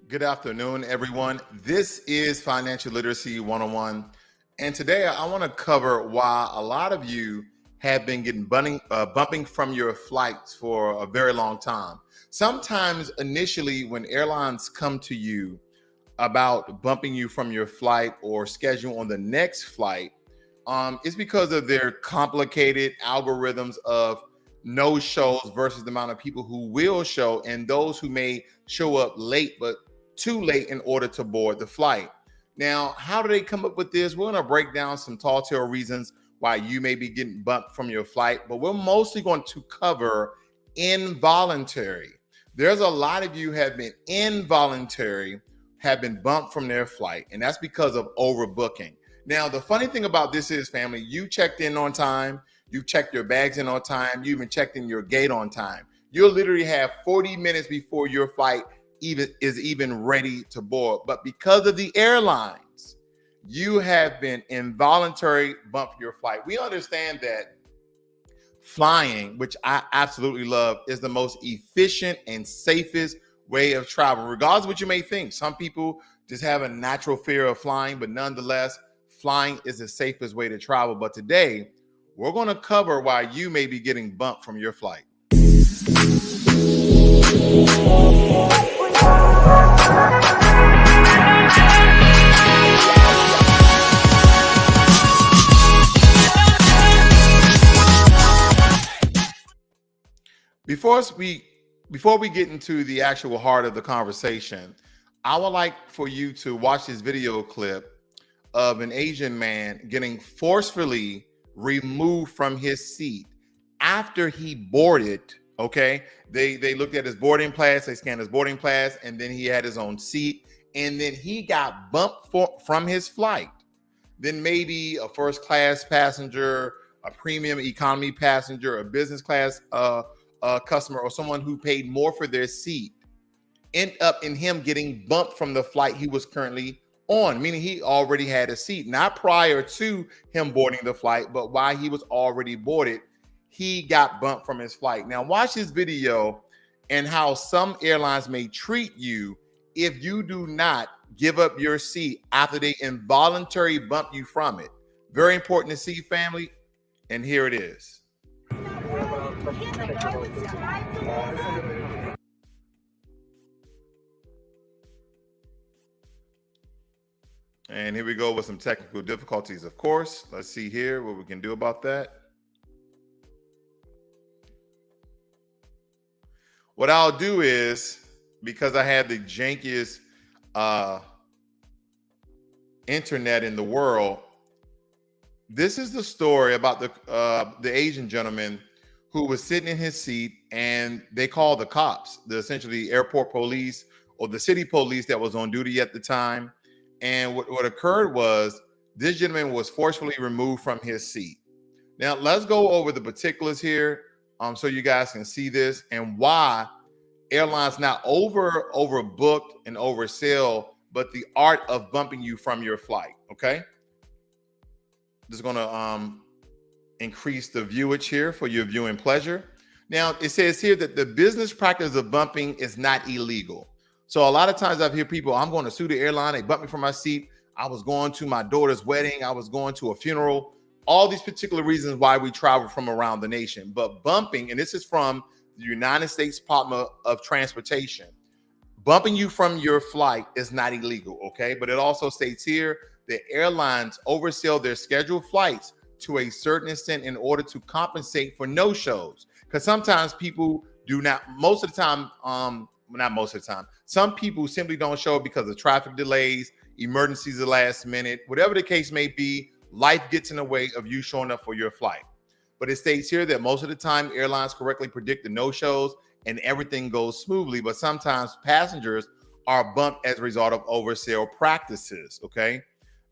Good afternoon, everyone. This is Financial Literacy 101. And today I want to cover why a lot of you have been getting bumping from your flights for a very long time. Sometimes, initially, when airlines come to you about bumping you from your flight or schedule on the next flight, it's because of their complicated algorithms of no shows versus the amount of people who will show and those who may show up late but too late in order to board the flight. Now, how do they come up with this? We're going to break down some tall tale reasons why you may be getting bumped from your flight, but we're mostly going to cover involuntary. There's a lot of you have been involuntary, have been bumped from their flight, and that's because of overbooking. Now, the funny thing about this is, family, you checked in on time, you checked your bags in on time, you even checked in your gate on time. You'll literally have 40 minutes before your flight even ready to board. But because of the airlines, you have been involuntary bumped your flight. We understand that flying, which I absolutely love, is the most efficient and safest way of travel, regardless of what you may think. Some people just have a natural fear of flying, but nonetheless, flying is the safest way to travel. But today, we're going to cover why you may be getting bumped from your flight. Before we get into the actual heart of the conversation, I would like for you to watch this video clip of an Asian man getting forcefully removed from his seat after he boarded. Okay, they looked at his boarding pass, they scanned his boarding pass, and then he had his own seat, and then he got bumped from his flight. Then maybe a first class passenger, a premium economy passenger, a business class customer, or someone who paid more for their seat end up in him getting bumped from the flight he was currently on, meaning he already had a seat, not prior to him boarding the flight, but while he was already boarded, he got bumped from his flight. Now watch this video and how some airlines may treat you if you do not give up your seat after they involuntarily bump you from it. Very important to see, family, and here it is. And here we go with some technical difficulties, of course. Let's see here what we can do about that. What I'll do is, because I have the jankiest internet in the world, this is the story about the Asian gentleman who was sitting in his seat, and they called the cops, essentially airport police or the city police that was on duty at the time. And what occurred was this gentleman was forcefully removed from his seat. Now, let's go over the particulars here so you guys can see this and why airlines not overbooked and oversell, but the art of bumping you from your flight, okay? This is going to increase the viewage here for your viewing pleasure. Now, it says here that the business practice of bumping is not illegal. So a lot of times I've heard people, I'm going to sue the airline. They bumped me from my seat. I was going to my daughter's wedding. I was going to a funeral. All these particular reasons why we travel from around the nation. But bumping, and this is from the United States Department of Transportation, bumping you from your flight is not illegal, okay? But it also states here that airlines oversell their scheduled flights to a certain extent in order to compensate for no-shows. Because sometimes people do not, most of the time, not most of the time, some people simply don't show up because of traffic delays, emergencies at the last minute, whatever the case may be, life gets in the way of you showing up for your flight. But it states here that most of the time airlines correctly predict the no-shows and everything goes smoothly, but sometimes passengers are bumped as a result of oversell practices, okay?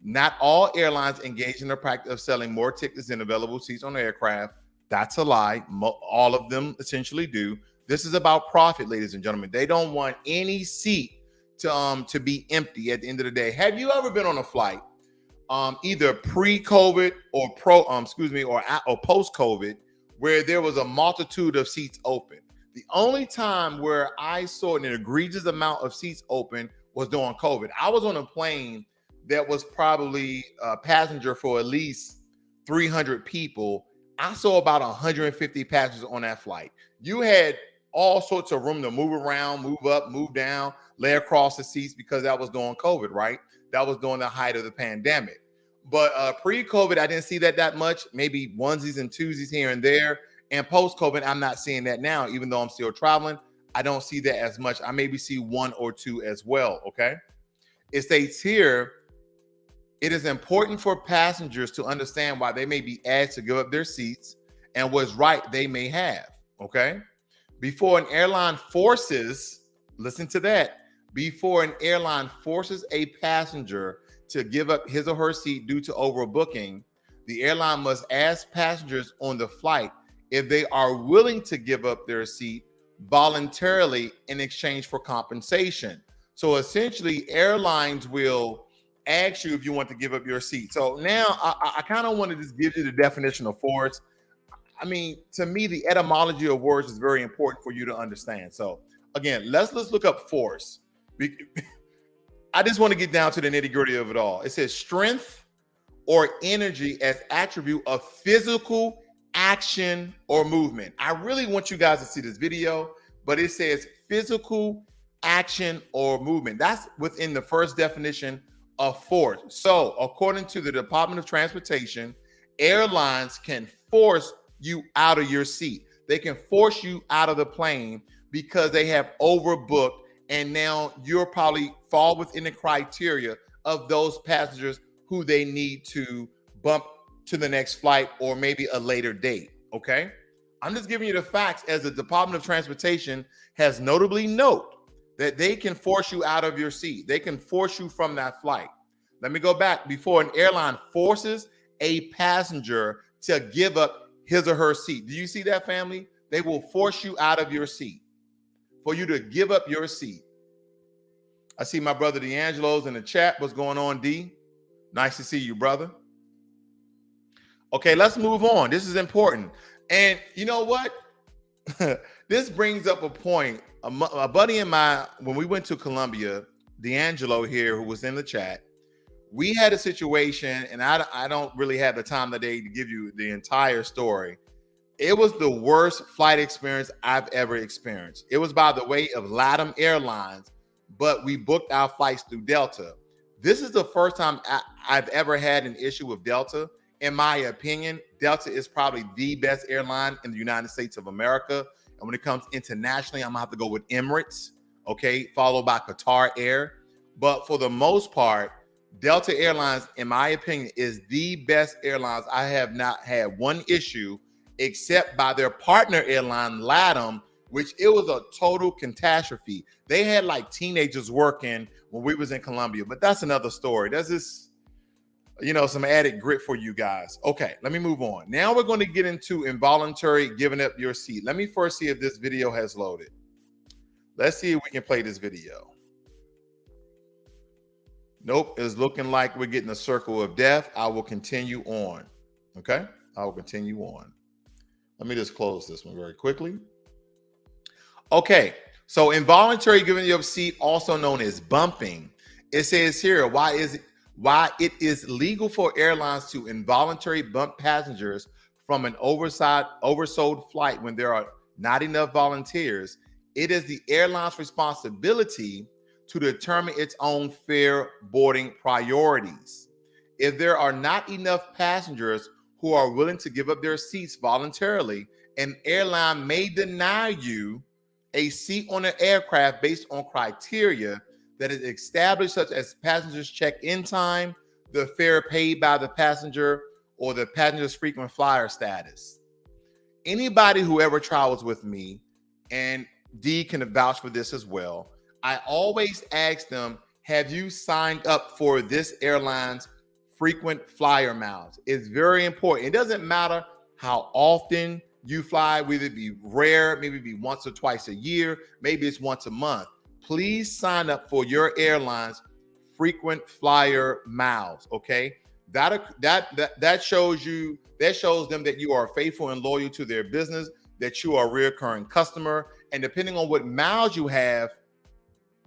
Not all airlines engage in the practice of selling more tickets than available seats on the aircraft. That's a lie. All of them essentially do. This is about profit, ladies and gentlemen. They don't want any seat to be empty at the end of the day. Have you ever been on a flight, either pre-COVID or post-COVID, where there was a multitude of seats open? The only time where I saw an egregious amount of seats open was during COVID. I was on a plane that was probably a passenger for at least 300 people. I saw about 150 passengers on that flight. You had all sorts of room to move around, move up, move down, lay across the seats because that was during COVID, right? That was during the height of the pandemic. But pre-COVID, I didn't see that much, maybe onesies and twosies here and there. And post-COVID, I'm not seeing that now, even though I'm still traveling. I don't see that as much. I maybe see one or two as well, okay? It states here, it is important for passengers to understand why they may be asked to give up their seats and what's right they may have, okay? Before an airline forces, listen to that, before an airline forces a passenger to give up his or her seat due to overbooking, the airline must ask passengers on the flight if they are willing to give up their seat voluntarily in exchange for compensation. So essentially, airlines will ask you if you want to give up your seat. So now I kind of want to just give you the definition of force. I mean, to me, the etymology of words is very important for you to understand. So again, let's look up force. I just want to get down to the nitty-gritty of it all. It says strength or energy as attribute of physical action or movement. I really want you guys to see this video, but it says physical action or movement. That's within the first definition of force. So according to the Department of Transportation, airlines can force you out of your seat. They can force you out of the plane because they have overbooked, and now you're probably fall within the criteria of those passengers who they need to bump to the next flight or maybe a later date, okay? I'm just giving you the facts as the Department of Transportation has notably noted that they can force you out of your seat. They can force you from that flight. Let me go back. Before an airline forces a passenger to give up his or her seat. Do you see that, family? They will force you out of your seat for you to give up your seat. I see my brother D'Angelo's in the chat. What's going on, D? Nice to see you, brother. Okay, let's move on. This is important. And you know what? This brings up a point. A buddy of mine, when we went to Colombia, D'Angelo here, who was in the chat, we had a situation, and I don't really have the time today to give you the entire story. It was the worst flight experience I've ever experienced. It was by the way of LATAM Airlines, but we booked our flights through Delta. This is the first time I've ever had an issue with Delta. In my opinion, Delta is probably the best airline in the United States of America. And when it comes internationally, I'm gonna have to go with Emirates, okay, followed by Qatar Air. But for the most part, Delta Airlines, in my opinion, is the best airlines. I have not had one issue except by their partner airline, LATAM, which it was a total catastrophe. They had like teenagers working when we was in Colombia, but that's another story. That's just, you know, some added grit for you guys. Okay, let me move on. Now we're going to get into involuntary giving up your seat. Let me first see if this video has loaded. Let's see if we can play this video. Nope, it's looking like we're getting a circle of death. I will continue on. Okay, I will continue on. Let me just close this one very quickly. Okay, so involuntary giving up seat, also known as bumping. It says here, why it is legal for airlines to involuntarily bump passengers from an oversold flight when there are not enough volunteers. It is the airline's responsibility to determine its own fare boarding priorities. If there are not enough passengers who are willing to give up their seats voluntarily, an airline may deny you a seat on an aircraft based on criteria that is established, such as passengers' check-in time, the fare paid by the passenger, or the passenger's frequent flyer status. Anybody who ever travels with me, and D can vouch for this as well, I always ask them, have you signed up for this airline's frequent flyer miles? It's very important. It doesn't matter how often you fly, whether it be rare, maybe it be once or twice a year, maybe it's once a month. Please sign up for your airline's frequent flyer miles, okay? That shows them that you are faithful and loyal to their business, that you are a recurring customer, and depending on what miles you have,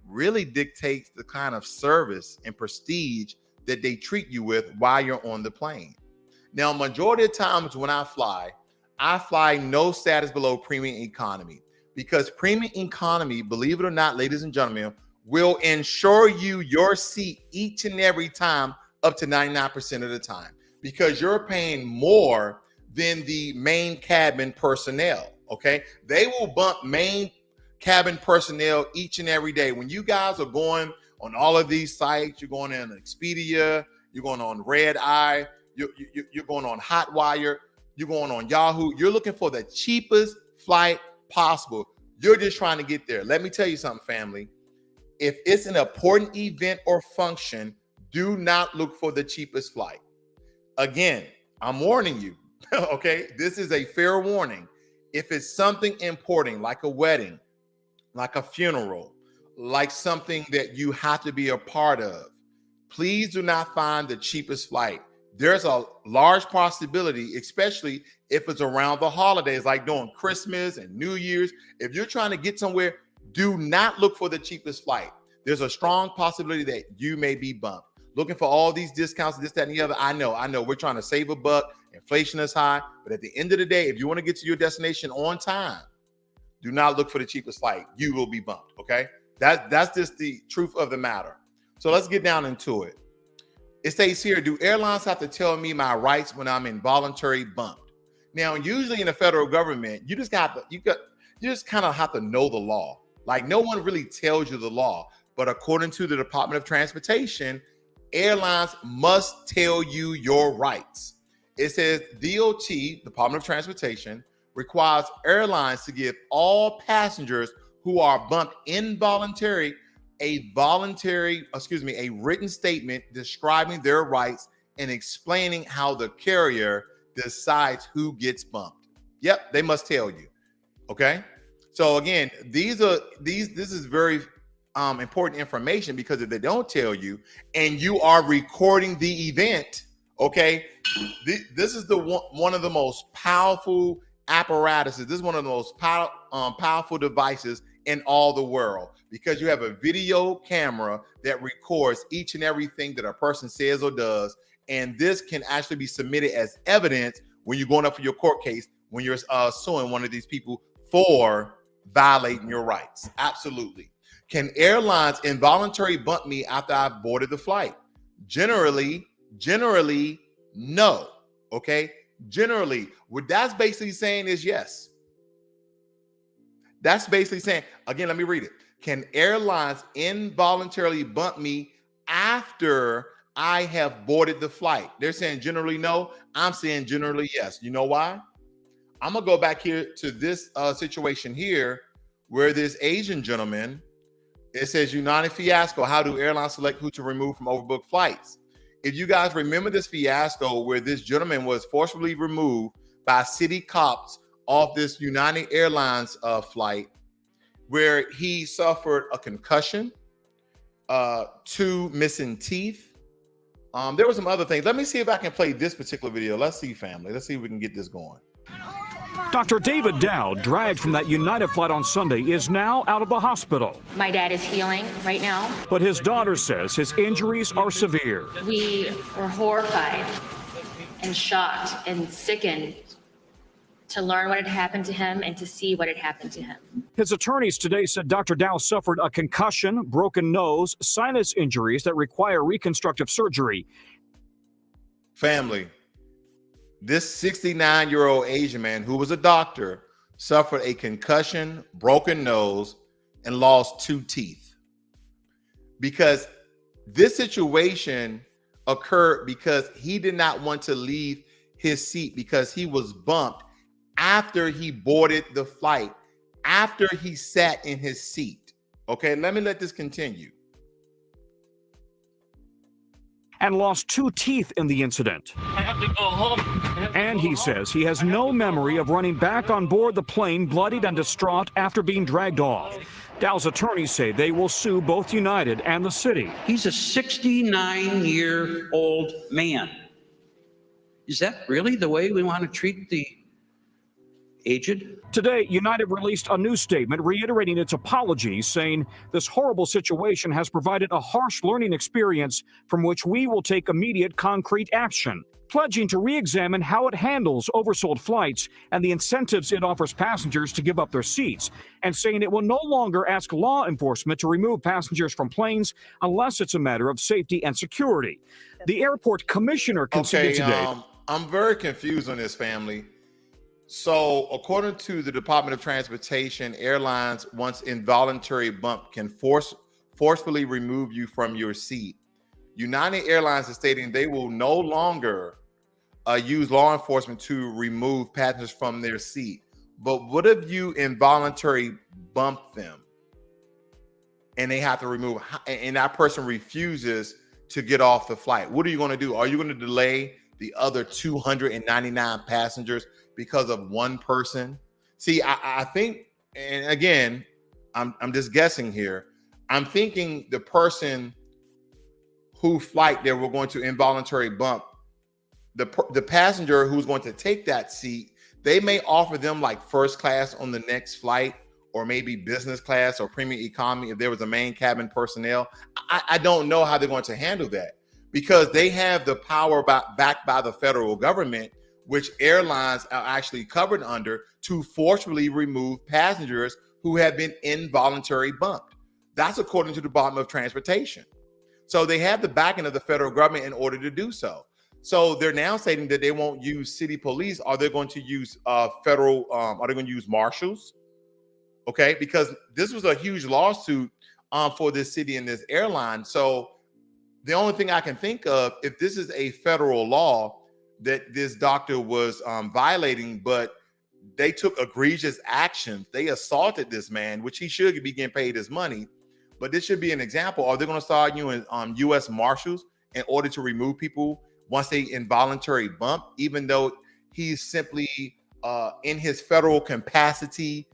really dictates the kind of service and prestige that they treat you with while you're on the plane. Now, majority of times when I fly no status below premium economy, because premium economy, believe it or not, ladies and gentlemen, will insure you your seat each and every time up to 99% of the time, because you're paying more than the main cabin personnel, okay? They will bump main cabin personnel each and every day. When you guys are going on all of these sites, you're going on Expedia, you're going on Red Eye, you're going on Hotwire, you're going on Yahoo, you're looking for the cheapest flight possible. You're just trying to get there. Let me tell you something, family. If it's an important event or function, do not look for the cheapest flight. Again, I'm warning you, okay? This is a fair warning. If it's something important, like a wedding, like a funeral, like something that you have to be a part of, please do not find the cheapest flight. There's a large possibility, especially if it's around the holidays, like during Christmas and New Year's. If you're trying to get somewhere, do not look for the cheapest flight. There's a strong possibility that you may be bumped. Looking for all these discounts, this, that, and the other. I know. We're trying to save a buck. Inflation is high. But at the end of the day, if you want to get to your destination on time, do not look for the cheapest flight. You will be bumped, okay? That's just the truth of the matter. So let's get down into it. It states here, do airlines have to tell me my rights when I'm involuntarily bumped? Now, usually in the federal government, you just kind of have to know the law. Like, no one really tells you the law. But according to the Department of Transportation, airlines must tell you your rights. It says DOT, Department of Transportation, requires airlines to give all passengers who are bumped involuntarily a written statement describing their rights and explaining how the carrier decides who gets bumped. Yep, they must tell you. Okay. So again, this is very important information, because if they don't tell you and you are recording the event, okay, this is one of the most powerful apparatuses. This is one of the most powerful devices in all the world, because you have a video camera that records each and everything that a person says or does, and this can actually be submitted as evidence when you're going up for your court case, when you're suing one of these people for violating your rights. Absolutely. Can airlines involuntarily bump me after I've boarded the flight? Generally, no. Okay. Generally, what that's basically saying is yes. That's basically saying, again, let me read it. Can airlines involuntarily bump me after I have boarded the flight? They're saying generally no. I'm saying generally yes. You know why? I'm going to go back here to this situation here where this Asian gentleman, it says United fiasco. How do airlines select who to remove from overbooked flights? If you guys remember this fiasco where this gentleman was forcibly removed by city cops off this United Airlines flight, where he suffered a concussion, 2 missing teeth. There were some other things. Let me see if I can play this particular video. Let's see, family. Let's see if we can get this going. Dr. David Dow, dragged from that United flight on Sunday, is now out of the hospital. My dad is healing right now. But his daughter says his injuries are severe. We were horrified and shocked and sickened to learn what had happened to him and to see what had happened to him. His attorneys today said Dr. Dow suffered a concussion, broken nose, sinus injuries that require reconstructive surgery. Family, this 69-year-old Asian man who was a doctor suffered a concussion, broken nose, and lost 2 teeth. Because this situation occurred because he did not want to leave his seat, because he was bumped after he boarded the flight, after he sat in his seat. Okay, let this continue. And lost 2 teeth in the incident. I have to go home. And he says he has no memory of running back on board the plane bloodied and distraught after being dragged off. Dow's attorneys say they will sue both United and the city. He's a 69-year-old man. Is that really the way we want to treat the aged. Today, United released a new statement reiterating its apologies, saying this horrible situation has provided a harsh learning experience from which we will take immediate concrete action, pledging to re-examine how it handles oversold flights and the incentives it offers passengers to give up their seats, and saying it will no longer ask law enforcement to remove passengers from planes unless it's a matter of safety and security. The airport commissioner conceded today. I'm very confused on this, family. So according to the Department of Transportation, airlines, once involuntary bump, can forcefully remove you from your seat. United Airlines is stating they will no longer use law enforcement to remove passengers from their seat. But what if you involuntarily bump them and they have to remove, and that person refuses to get off the flight? What are you going to do? Are you going to delay the other 299 passengers because of one person? See, I think, and again, I'm just guessing here. I'm thinking the person who flight they were going to involuntary bump, the passenger who's going to take that seat, they may offer them like first class on the next flight, or maybe business class or premium economy if there was a main cabin personnel. I don't know how they're going to handle that, because they have the power backed by the federal government, which airlines are actually covered under, to forcibly remove passengers who have been involuntary bumped. That's according to the Department of Transportation. So they have the backing of the federal government in order to do so. So they're now stating that they won't use city police. Are they going to use are they going to use marshals? Okay, because this was a huge lawsuit for this city and this airline. So the only thing I can think of, if this is a federal law that this doctor was violating, but they took egregious actions, they assaulted this man, which he should be getting paid his money. But this should be an example. Are they going to start using U.S. Marshals in order to remove people once they involuntary bump, even though he's simply in his federal capacity?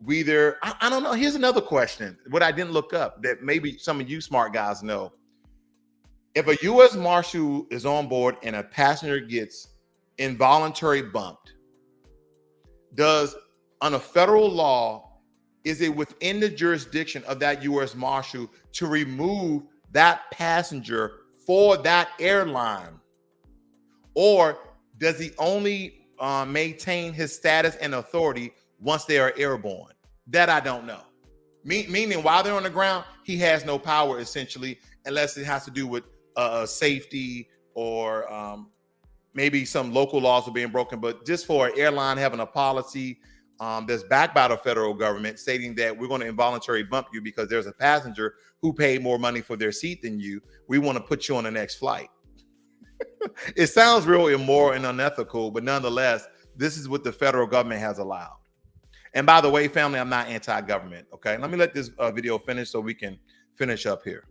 I don't know. Here's another question, what I didn't look up that maybe some of you smart guys know. If a U.S. Marshal is on board and a passenger gets involuntary bumped, does, on a federal law, is it within the jurisdiction of that U.S. Marshal to remove that passenger for that airline? Or does he only maintain his status and authority once they are airborne? That I don't know. Meaning while they're on the ground, he has no power essentially, unless it has to do with safety or maybe some local laws are being broken. But just for an airline having a policy that's backed by the federal government stating that we're going to involuntarily bump you because there's a passenger who paid more money for their seat than you, we want to put you on the next flight. It sounds real immoral and unethical, but nonetheless, this is what the federal government has allowed. And by the way, family, I'm not anti-government. Okay, let me let this video finish so we can finish up here.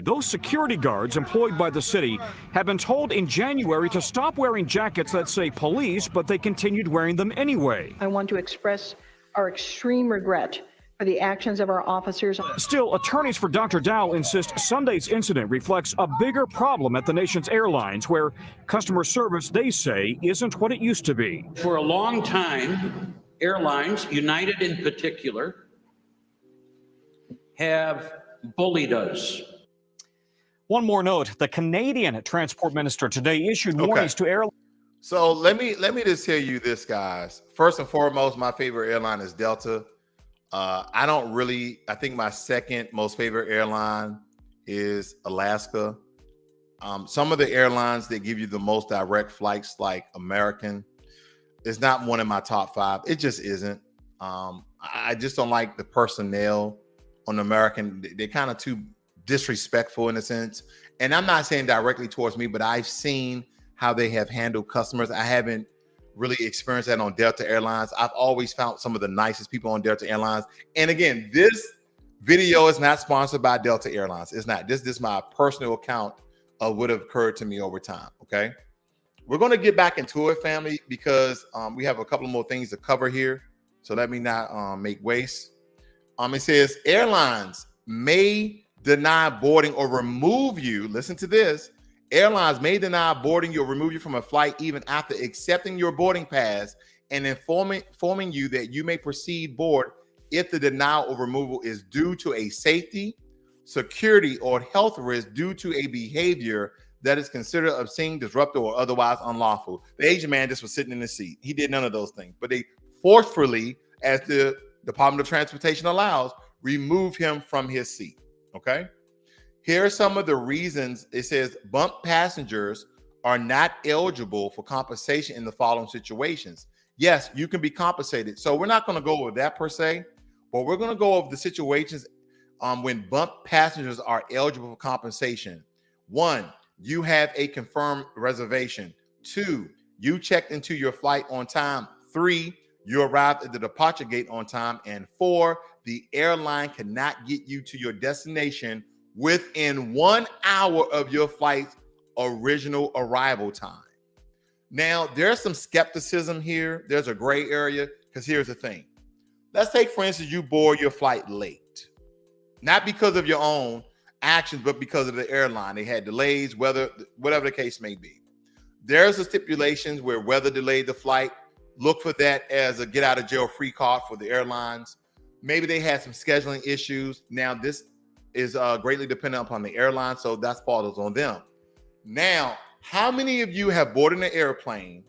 Those security guards employed by the city have been told in January to stop wearing jackets that say police, but they continued wearing them anyway. I want to express our extreme regret for the actions of our officers. Still, attorneys for Dr. Dow insist Sunday's incident reflects a bigger problem at the nation's airlines, where customer service, they say, isn't what it used to be. For a long time, airlines, United in particular, have bullied us. One more note, the Canadian transport minister today issued warnings to airlines. So let me just tell you this, guys. First and foremost, my favorite airline is Delta. I think my second most favorite airline is Alaska. Some of the airlines that give you the most direct flights, like American, is not one of my top five. It just isn't. I just don't like the personnel on American. They're kind of too disrespectful in a sense. And I'm not saying directly towards me, but I've seen how they have handled customers. I haven't really experienced that on Delta Airlines. I've always found some of the nicest people on Delta Airlines. And again, this video is not sponsored by Delta Airlines. It's not. This is my personal account of what have occurred to me over time. Okay. We're going to get back into it, family, because we have a couple more things to cover here. So let me not make waste. It says airlines may deny boarding or remove you. Listen to this. Airlines may deny boarding you or remove you from a flight even after accepting your boarding pass and informing you that you may proceed board if the denial or removal is due to a safety, security, or health risk due to a behavior that is considered obscene, disruptive, or otherwise unlawful. The Asian man just was sitting in the seat. He did none of those things, but they forcefully, as the Department of Transportation allows, remove him from his seat. Okay. Here are some of the reasons. It says bump passengers are not eligible for compensation in the following situations. Yes, you can be compensated. So we're not going to go over that per se, but we're going to go over the situations when bump passengers are eligible for compensation. 1, you have a confirmed reservation. 2, you checked into your flight on time. 3, you arrived at the departure gate on time. And 4, the airline cannot get you to your destination within 1 hour of your flight's original arrival time. Now, there's some skepticism here. There's a gray area, because here's the thing. Let's take, for instance, you board your flight late. Not because of your own actions, but because of the airline. They had delays, weather, whatever the case may be. There's a stipulations where weather delayed the flight. Look for that as a get out of jail free card for the airlines. Maybe they had some scheduling issues. Now, this is greatly dependent upon the airline, so that's falls on them. Now, how many of you have boarded an airplane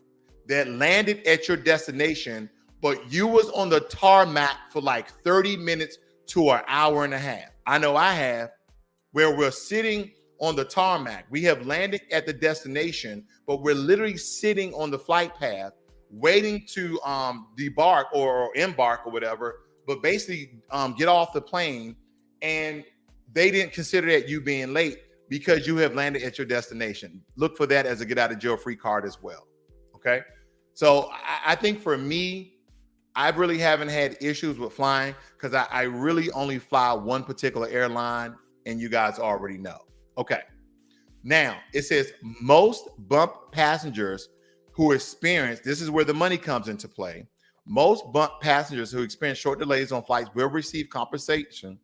that landed at your destination, but you was on the tarmac for like 30 minutes to an hour and a half? I know I have, where we're sitting on the tarmac. We have landed at the destination, but we're literally sitting on the flight path, waiting to debark or embark or whatever, but basically get off the plane, and they didn't consider that you being late because you have landed at your destination. Look for that as a get out of jail free card as well. Okay. So I think for me, I really haven't had issues with flying because I really only fly one particular airline, and you guys already know. Okay. Now it says most bump passengers who experience, this is where the money comes into play. Most bump passengers who experience short delays on flights will receive compensation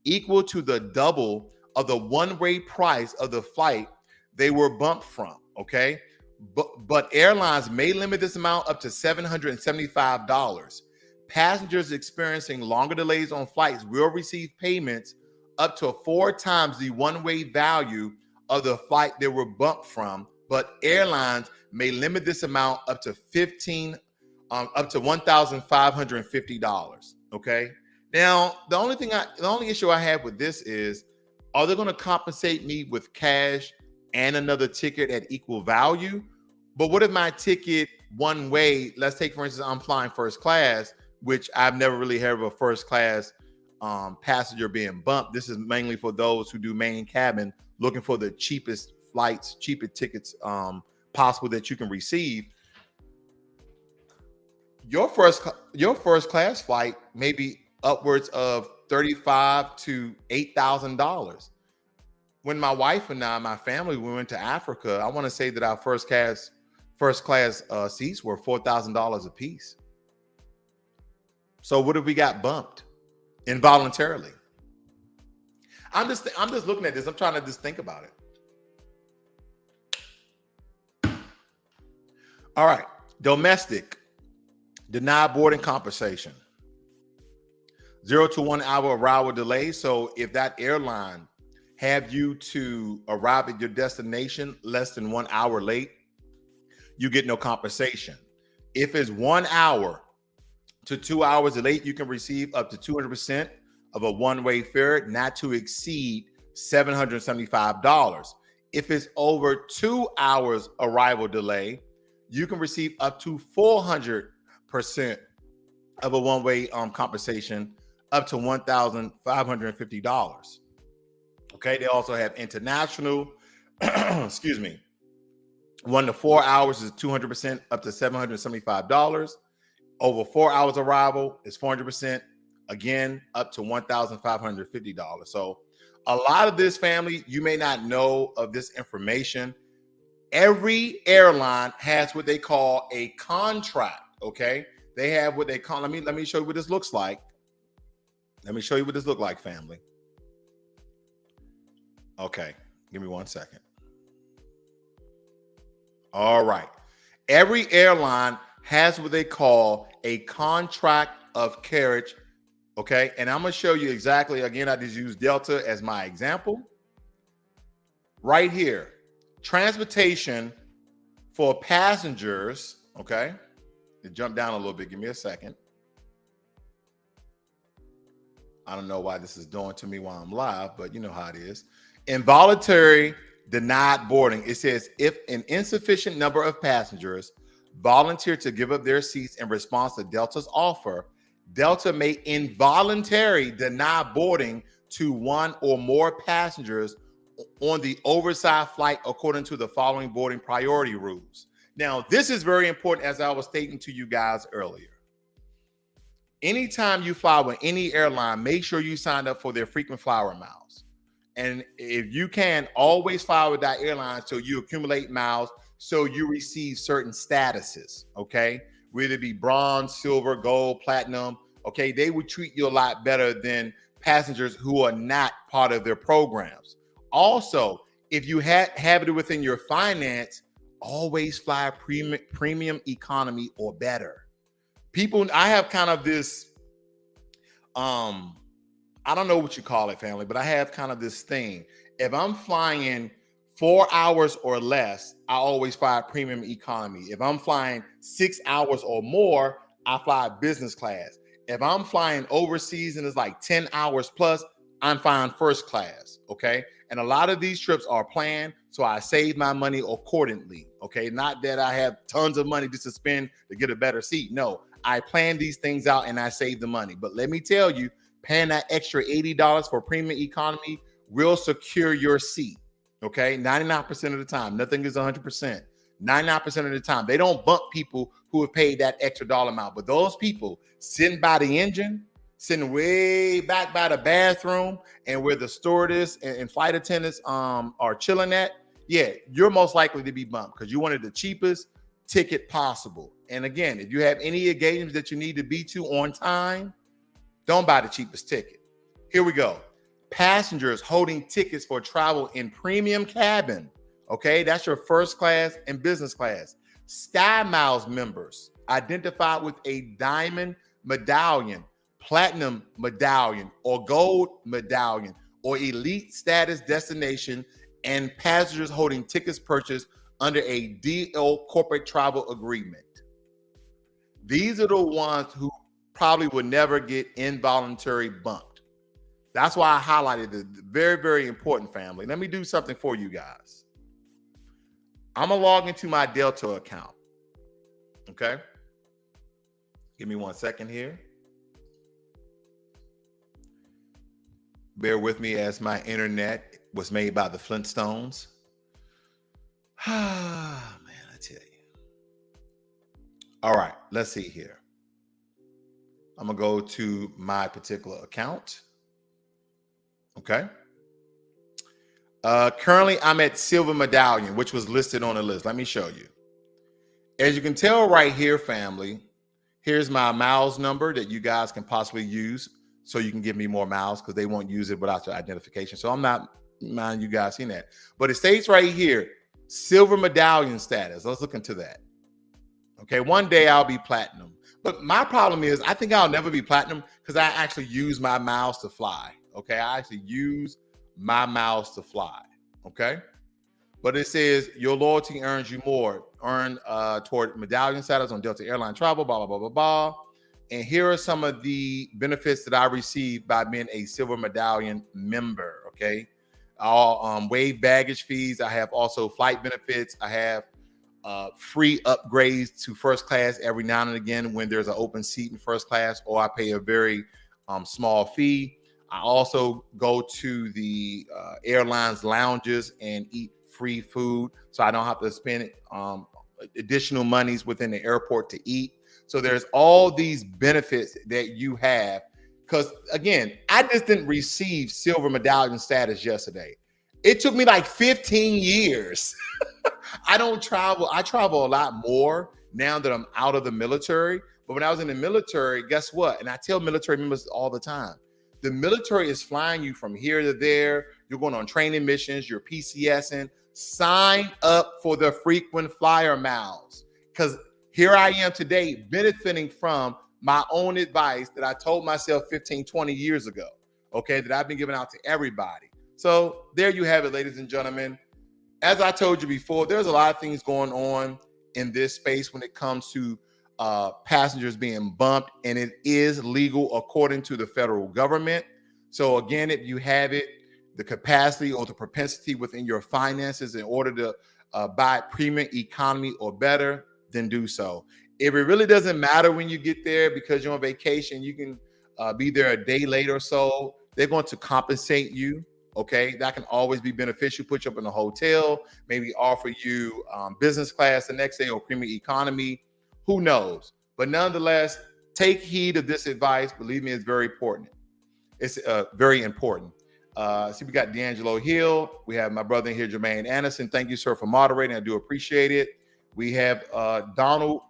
equal to the double of the one-way price of the flight they were bumped from. Okay. But airlines may limit this amount up to $775. Passengers experiencing longer delays on flights will receive payments up to 4 times the one-way value of the flight they were bumped from, but airlines may limit this amount up to $1,550. Okay. Now, the only issue I have with this is, are they going to compensate me with cash and another ticket at equal value? But what if my ticket one way, let's take, for instance, I'm flying first class, which I've never really heard of a first class passenger being bumped. This is mainly for those who do main cabin, looking for the cheapest flights, cheapest tickets possible that you can receive. Your first class flight may be upwards of $35,000 to $8,000. When my wife and I, my family, we went to Africa, I want to say that our first class seats were $4,000 a piece. So what if we got bumped involuntarily? I'm just looking at this. I'm trying to just think about it. All right, domestic, denied boarding compensation. 0 to 1 hour arrival delay. So if that airline have you to arrive at your destination less than 1 hour late, you get no compensation. If it's 1 hour to 2 hours late, you can receive up to 200% of a one-way fare, not to exceed $775. If it's over 2 hours arrival delay, you can receive up to 400% of a one-way compensation, up to $1,550. Okay, they also have international, excuse me, 1 to 4 hours is 200%, up to $775. Over 4 hours arrival is 400%, again, up to $1,550. So a lot of this, family, you may not know of this information. Every airline has what they call a contract. Okay, they have what they call, let me show you what this looks like. Let me show you what this looks like, family. Okay, give me 1 second. All right. Every airline has what they call a contract of carriage. Okay. And I'm going to show you exactly, again, I just use Delta as my example. Right here, transportation for passengers. Okay. To jump down a little bit, give me a second. I don't know why this is doing to me while I'm live, but you know how it is. Involuntary denied boarding. It says if an insufficient number of passengers volunteer to give up their seats in response to Delta's offer, Delta may involuntarily deny boarding to one or more passengers on the oversized flight according to the following boarding priority rules. Now, this is very important, as I was stating to you guys earlier. Anytime you fly with any airline, make sure you sign up for their frequent flyer miles. And if you can, always fly with that airline so you accumulate miles, so you receive certain statuses, okay? Whether it be bronze, silver, gold, platinum, okay? They would treat you a lot better than passengers who are not part of their programs. Also, if you have it within your finance, always fly premium economy or better. People, I have kind of this, I don't know what you call it, family, but I have kind of this thing. If I'm flying 4 hours or less, I always fly premium economy. If I'm flying 6 hours or more, I fly business class. If I'm flying overseas and it's like 10 hours plus, I'm flying first class, okay? And a lot of these trips are planned, so I save my money accordingly, okay? Not that I have tons of money just to spend to get a better seat. No, I plan these things out and I save the money. But let me tell you, paying that extra $80 for premium economy will secure your seat, okay? 99% of the time. Nothing is 100%. 99% of the time. They don't bump people who have paid that extra dollar amount. But those people sitting by the engine, sitting way back by the bathroom and where the stewardess and flight attendants are chilling at, yeah, you're most likely to be bumped because you wanted the cheapest ticket possible. And again, if you have any engagements that you need to be to on time, don't buy the cheapest ticket. Here we go. Passengers holding tickets for travel in premium cabin. Okay, that's your first class and business class. Sky Miles members identified with a diamond medallion, platinum medallion, or gold medallion, or elite status destination, and passengers holding tickets purchased under a DL corporate travel agreement. These are the ones who probably would never get involuntary bumped. That's why I highlighted it. Very, very important, family. Let me do something for you guys. I'm gonna log into my Delta account. Okay. Give me 1 second here. Bear with me as my internet was made by the Flintstones. Ah, man, I tell you. All right, let's see here. I'm gonna go to my particular account. Okay. Currently, I'm at Silver Medallion, which was listed on the list. Let me show you. As you can tell right here, family, here's my miles number that you guys can possibly use so you can give me more miles because they won't use it without your identification. So I'm not mind you guys seeing that. But it states right here, Silver Medallion status. Let's look into that. Okay, one day I'll be platinum. But my problem is I think I'll never be platinum because I actually use my miles to fly. Okay, I actually use my miles to fly. Okay, but it says your loyalty earns you more. Earn toward medallion status on Delta Airline travel, blah, blah, blah, blah, blah. And here are some of the benefits that I received by being a Silver Medallion member. Okay, all waived baggage fees. I have also flight benefits. I have free upgrades to first class every now and again when there's an open seat in first class, or I pay a very small fee. I also go to the airlines lounges and eat free food, so I don't have to spend additional monies within the airport to eat. So there's all these benefits that you have. Because again, I just didn't receive Silver Medallion status yesterday. It took me like 15 years. I don't travel. I travel a lot more now that I'm out of the military. But when I was in the military, guess what? And I tell military members all the time, the military is flying you from here to there. You're going on training missions. You're PCSing. Sign up for the frequent flyer miles, because here I am today benefiting from my own advice that I told myself 15, 20 years ago, okay, that I've been giving out to everybody. So there you have it, ladies and gentlemen. As I told you before, there's a lot of things going on in this space when it comes to passengers being bumped, and it is legal according to the federal government. So again, if you have it, the capacity or the propensity within your finances in order to buy premium economy or better, then do so. If it really doesn't matter when you get there because you're on vacation, you can be there a day late or so. They're going to compensate you. Okay, that can always be beneficial. Put you up in a hotel, maybe offer you business class the next day or premium economy. Who knows? But nonetheless, take heed of this advice. Believe me, it's very important. It's very important. See, we got D'Angelo Hill. We have my brother in here, Jermaine Anderson. Thank you, sir, for moderating. I do appreciate it. We have Donald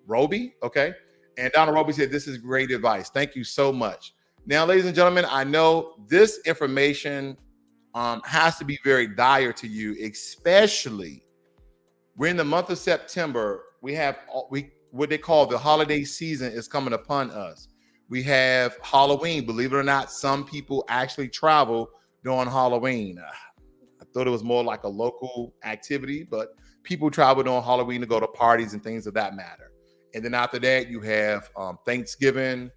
Roby. Okay. And Donald Roby said, this is great advice. Thank you so much. Now, ladies and gentlemen, I know this information has to be very dire to you, especially we're in the month of September. We have what they call the holiday season is coming upon us. We have Halloween. Believe it or not, some people actually travel during Halloween. I thought it was more like a local activity, but people travel during Halloween to go to parties and things of that matter. And then after that, you have Thanksgiving,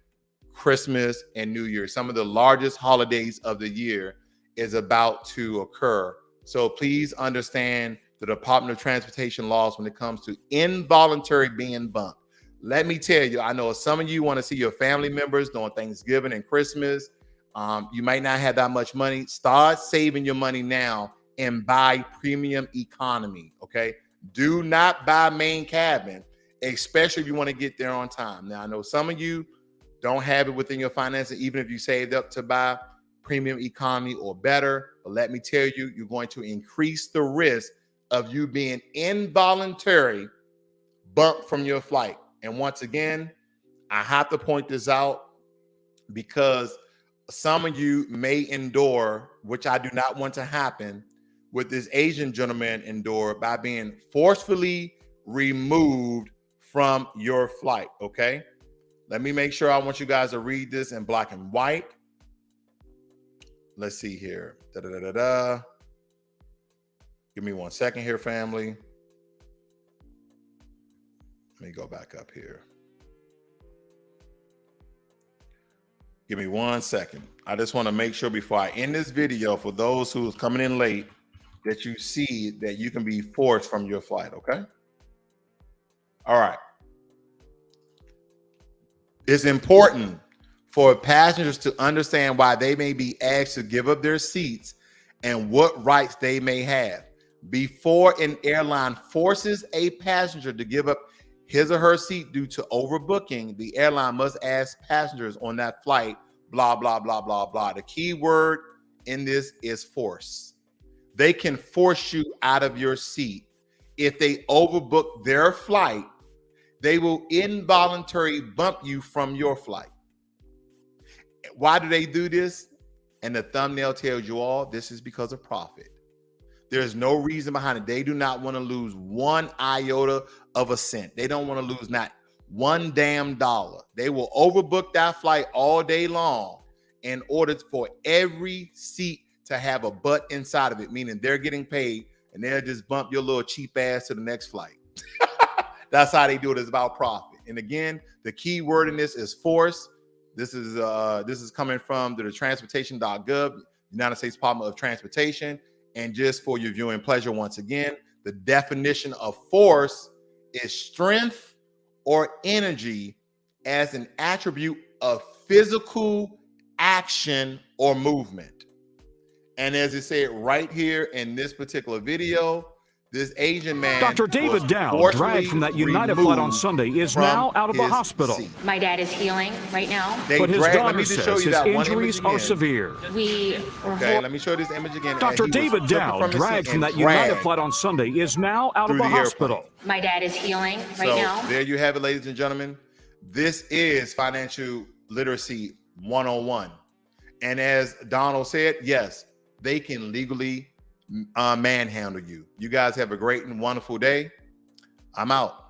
Christmas, and New Year. Some of the largest holidays of the year is about to occur. So please understand the Department of Transportation laws when it comes to involuntary being bumped. Let me tell you, I know some of you want to see your family members during Thanksgiving and Christmas. You might not have that much money. Start saving your money now and buy premium economy, okay? Do not buy main cabin, especially if you want to get there on time. Now, I know some of you don't have it within your finances, even if you saved up to buy premium economy or better. But let me tell you, you're going to increase the risk of you being involuntary bumped from your flight. And once again, I have to point this out because some of you may endure, which I do not want to happen, with this Asian gentleman endured by being forcefully removed from your flight, okay? Let me make sure. I want you guys to read this in black and white. Let's see here. Give me 1 second here, family. Let me go back up here. Give me 1 second. I just want to make sure before I end this video, for those who's coming in late, that you see that you can be forced from your flight, okay? All right. It's important for passengers to understand why they may be asked to give up their seats and what rights they may have. Before an airline forces a passenger to give up his or her seat due to overbooking, the airline must ask passengers on that flight, blah, blah, blah, blah, blah. The key word in this is force. They can force you out of your seat. If they overbook their flight, they will involuntarily bump you from your flight. Why do they do this? And the thumbnail tells you all, this is because of profit. There's no reason behind it. They do not want to lose one iota of a cent. They don't want to lose not one damn dollar. They will overbook that flight all day long in order for every seat to have a butt inside of it, meaning they're getting paid and they'll just bump your little cheap ass to the next flight. That's how they do it. It's about profit. And again, the key word in this is force. This is coming from the transportation.gov, United States Department of Transportation. And just for your viewing pleasure, once again, the definition of force is strength or energy as an attribute of physical action or movement. And as it said right here in this particular video, this Asian man, Dr. David Dow, dragged from that United flight on Sunday, is now out of the hospital. My dad is healing right now. But his daughter says his injuries are severe. Let me show you this image again. Dr. David Dow, dragged from that United flight on Sunday, is now out of the hospital. My dad is healing right now. There you have it, ladies and gentlemen. This is financial literacy 101. And as Donald said, yes, they can legally manhandle you. You guys have a great and wonderful day. I'm out.